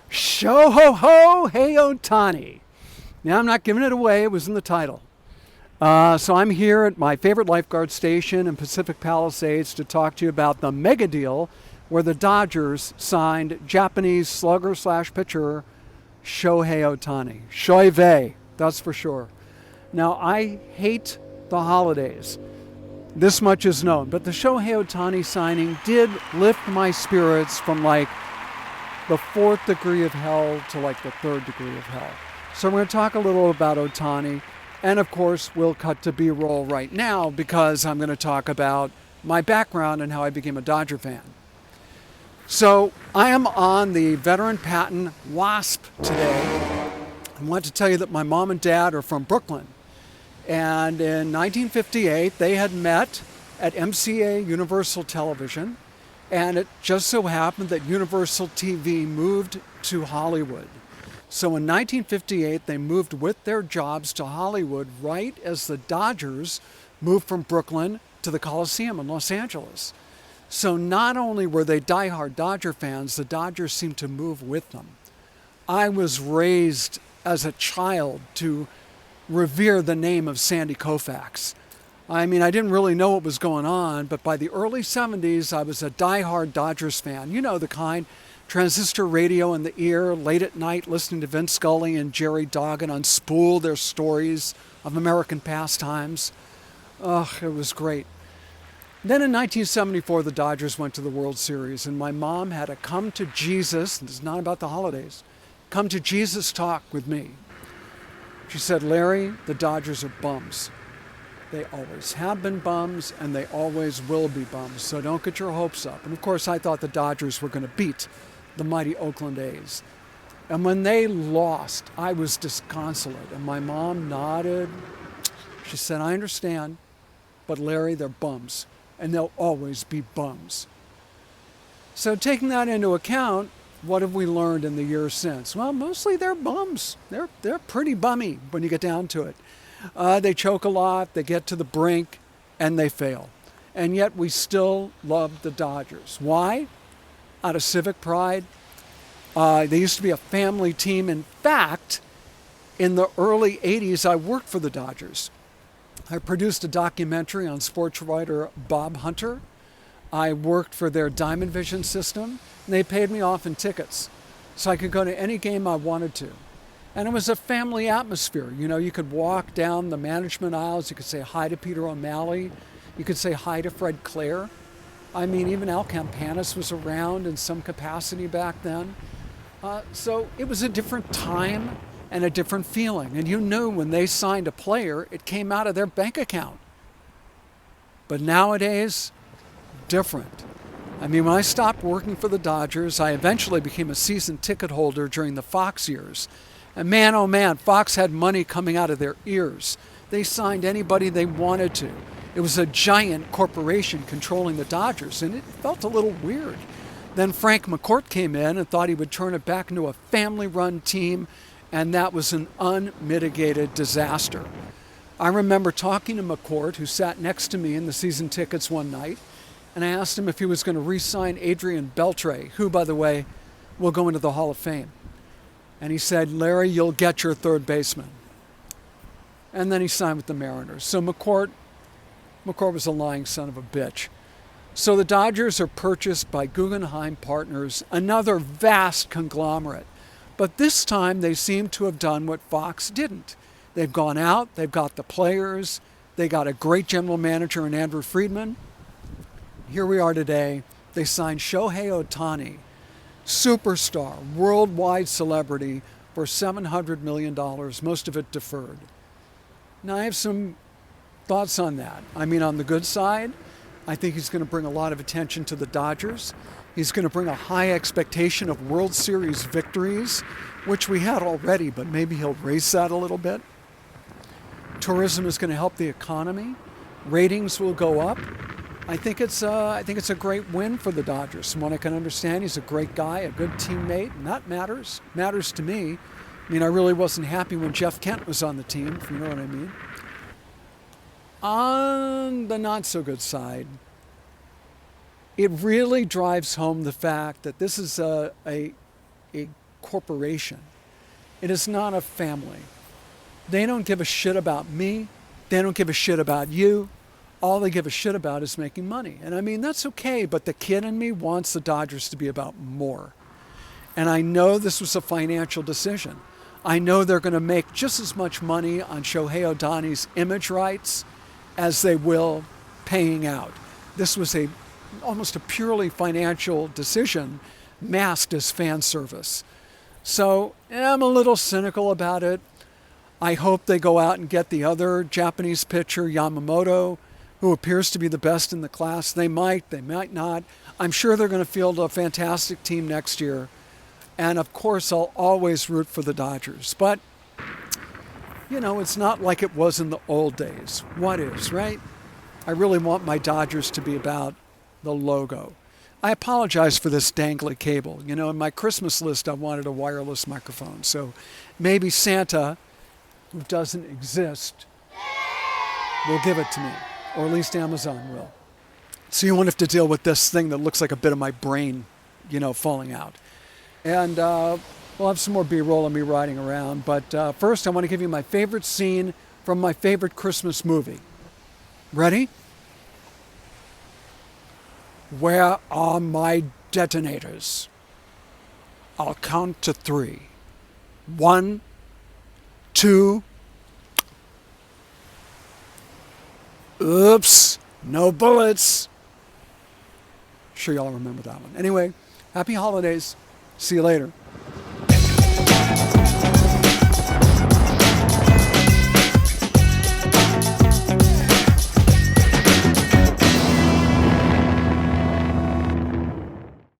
Sho ho ho, hey Ohtani. Now I'm not giving it away, it was in the title. So I'm here at my favorite lifeguard station in Pacific Palisades to talk to you about the mega deal where the Dodgers signed Japanese slugger slash pitcher Shohei Ohtani. Shohei, that's for sure. Now I hate the holidays. This much is known, but the Shohei Ohtani signing did lift my spirits from like the fourth degree of hell to like the third degree of hell. So we're going to talk a little about Ohtani. And of course, we'll cut to B-roll right now because I'm going to talk about my background and how I became a Dodger fan. So I am on the Veteran Patton WASP today. I want to tell you that my mom and dad are from Brooklyn. And in 1958, they had met at MCA Universal Television. And it just so happened that Universal TV moved to Hollywood. So in 1958, they moved with their jobs to Hollywood right as the Dodgers moved from Brooklyn to the Coliseum in Los Angeles. So not only were they diehard Dodger fans, the Dodgers seemed to move with them. I was raised as a child to revere the name of Sandy Koufax. I mean, I didn't really know what was going on, but by the early 70s, I was a diehard Dodgers fan. You know the kind. Transistor radio in the ear, late at night listening to Vince Scully and Jerry Duggan unspool their stories of American pastimes. Ugh, it was great. Then in 1974, the Dodgers went to the World Series, and my mom had a come to Jesus, this is not about the holidays, come to Jesus talk with me. She said, Larry, the Dodgers are bums. They always have been bums, and they always will be bums, so don't get your hopes up. And of course, I thought the Dodgers were going to beat the mighty Oakland A's. And when they lost, I was disconsolate. And my mom nodded. She said, I understand, but Larry, they're bums. And they'll always be bums. So taking that into account, what have we learned in the years since? Well, mostly they're bums. They're pretty bummy when you get down to it. They choke a lot, they get to the brink, and they fail. And yet we still love the Dodgers. Why? Out of civic pride. They used to be a family team. In fact, in the early 80s, I worked for the Dodgers. I produced a documentary on sports writer Bob Hunter. I worked for their Diamond Vision system, and they paid me off in tickets so I could go to any game I wanted to. And it was a family atmosphere. You know, you could walk down the management aisles, you could say hi to Peter O'Malley, you could say hi to Fred Clare. I mean, even Al Campanis was around in some capacity back then. So it was a different time and a different feeling. And you knew when they signed a player, it came out of their bank account. But nowadays, different. I mean, when I stopped working for the Dodgers, I eventually became a season ticket holder during the Fox years. And man, oh man, Fox had money coming out of their ears. They signed anybody they wanted to. It was a giant corporation controlling the Dodgers, and it felt a little weird. Then Frank McCourt came in and thought he would turn it back into a family-run team, and that was an unmitigated disaster. I remember talking to McCourt, who sat next to me in the season tickets one night, and I asked him if he was going to re-sign Adrian Beltre, who, by the way, will go into the Hall of Fame. And he said, Larry, you'll get your third baseman. And then he signed with the Mariners. So McCourt was a lying son of a bitch. So the Dodgers are purchased by Guggenheim Partners, another vast conglomerate. But this time they seem to have done what Fox didn't. They've gone out, they've got the players, they got a great general manager in Andrew Friedman. Here we are today. They signed Shohei Ohtani, superstar, worldwide celebrity, for $700 million, most of it deferred. Now, I have some thoughts on that. I mean, on the good side, I think he's going to bring a lot of attention to the Dodgers. He's going to bring a high expectation of World Series victories, which we had already, but maybe he'll raise that a little bit. Tourism is going to help the economy. Ratings will go up. I think it's a great win for the Dodgers. From what I can understand, he's a great guy, a good teammate, and that matters. Matters to me. I mean, I really wasn't happy when Jeff Kent was on the team, if you know what I mean. On the not-so-good side, it really drives home the fact that this is a corporation. It is not a family. They don't give a shit about me. They don't give a shit about you. All they give a shit about is making money. And I mean, that's okay, but the kid in me wants the Dodgers to be about more. And I know this was a financial decision. I know they're going to make just as much money on Shohei Ohtani's image rights as they will paying out. This was almost a purely financial decision masked as fan service. So I'm a little cynical about it. I hope they go out and get the other Japanese pitcher, Yamamoto, who appears to be the best in the class. They might not. I'm sure they're going to field a fantastic team next year. And of course, I'll always root for the Dodgers. But, it's not like it was in the old days. What is, right? I really want my Dodgers to be about the logo. I apologize for this dangly cable. In my Christmas list, I wanted a wireless microphone. So maybe Santa, who doesn't exist, will give it to me. Or at least Amazon will. So you won't have to deal with this thing that looks like a bit of my brain, falling out. And we'll have some more B-roll of me riding around. But first, I want to give you my favorite scene from my favorite Christmas movie. Ready? Where are my detonators? I'll count to 3. 1, 2. Oops, no bullets. Sure y'all remember that one. Anyway, happy holidays. See you later.